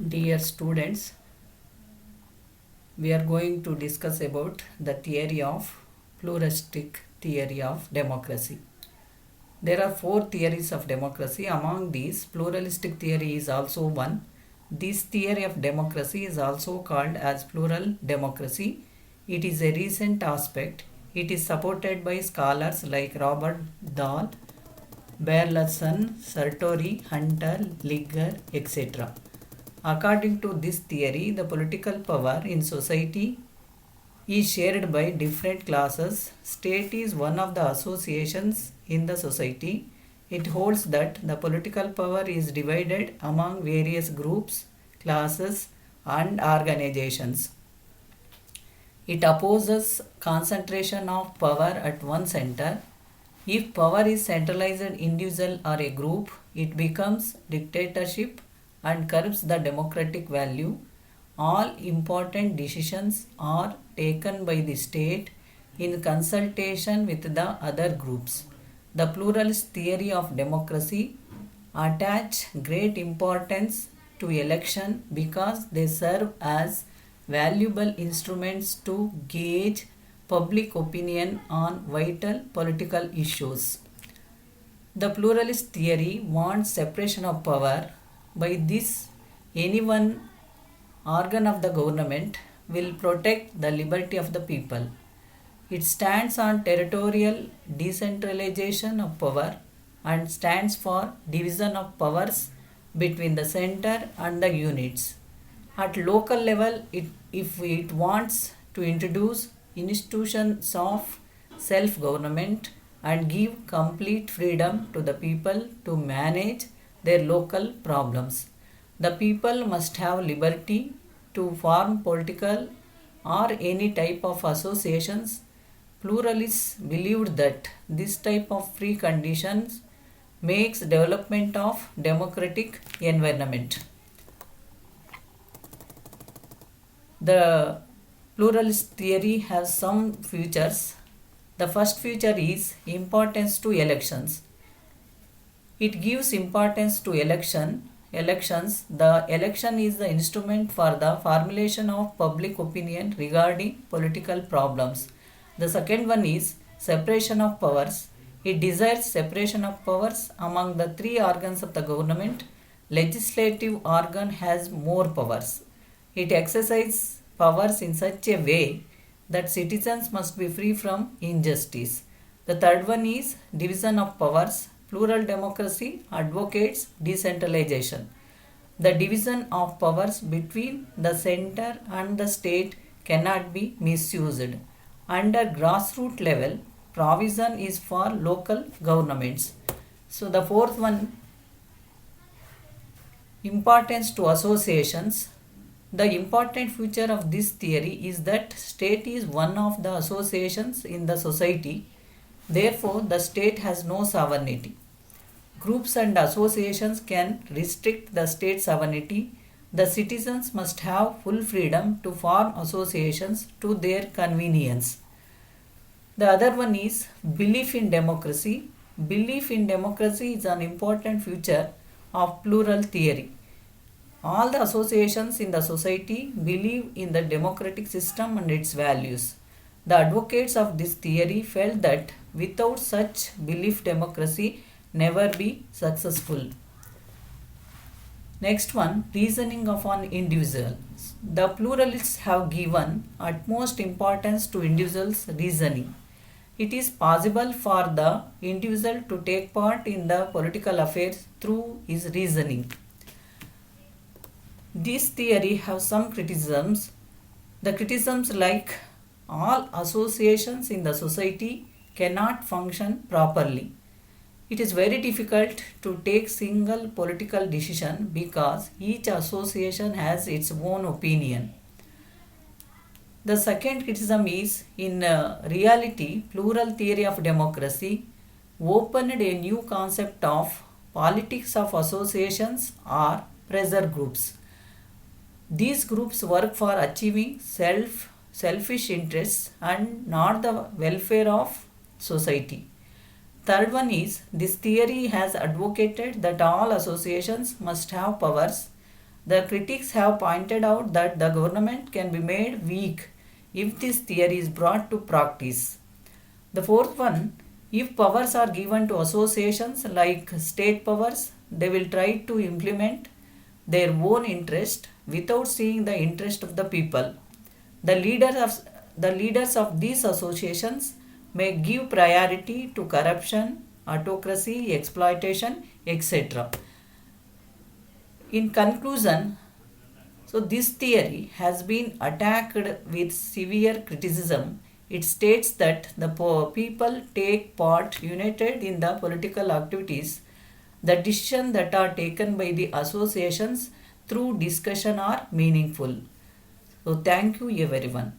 Dear students, we are going to discuss about the theory of pluralistic theory of democracy. There are four theories of democracy. Among these, pluralistic theory is also one. This theory of democracy is also called as plural democracy. It is a recent aspect. It is supported by scholars like Robert Dahl, Berlson, Sartori, Hunter, Liger, etc. According to this theory, the political power in society is shared by different classes. State is one of the associations in the society. It holds that the political power is divided among various groups, classes, and organizations. It opposes concentration of power at one center. If power is centralized in individual or a group, it becomes dictatorship and curbs the democratic value. All important decisions are taken by the state in consultation with the other groups. The pluralist theory of democracy attach great importance to election because they serve as valuable instruments to gauge public opinion on vital political issues. The pluralist theory wants separation of power. By this, any one organ of the government will protect the liberty of the people. It stands on territorial decentralization of power and stands for division of powers between the center and the units. At local level, if it wants to introduce institutions of self-government and give complete freedom to the people to manage their local problems. The people must have liberty to form political or any type of associations. Pluralists believed that this type of free conditions makes development of democratic environment. The pluralist theory has some features. The first feature is importance to elections. It gives importance to elections. The election is the instrument for the formulation of public opinion regarding political problems. The second one is separation of powers. It desires separation of powers among the three organs of the government. Legislative organ has more powers. It exercises powers in such a way that citizens must be free from injustice. The third one is division of powers. Plural democracy advocates decentralization. The division of powers between the center and the state cannot be misused. Under grassroots level, provision is for local governments. So the fourth one, importance to associations. The important feature of this theory is that state is one of the associations in the society. Therefore, the state has no sovereignty. Groups and associations can restrict the state sovereignty. The citizens must have full freedom to form associations to their convenience. The other one is belief in democracy. Belief in democracy is an important feature of plural theory. All the associations in the society believe in the democratic system and its values. The advocates of this theory felt that without such belief, democracy never be successful. Next one, reasoning of an individual. The pluralists have given utmost importance to individuals' reasoning. It is possible for the individual to take part in the political affairs through his reasoning. This theory has some criticisms. The criticisms like all associations in the society cannot function properly. It is very difficult to take single political decision because each association has its own opinion. The second criticism is in reality, plural theory of democracy opened a new concept of politics of associations or pressure groups. These groups work for achieving selfish interests and not the welfare of society. Third one is this theory has advocated that all associations must have powers. The critics have pointed out that the government can be made weak if this theory is brought to practice. The fourth one, if powers are given to associations like state powers, they will try to implement their own interest without seeing the interest of the people. The leaders of these associations may give priority to corruption, autocracy, exploitation, etc. In conclusion, so this theory has been attacked with severe criticism. It states that the people take part united in the political activities. The decisions that are taken by the associations through discussion are meaningful. So thank you everyone.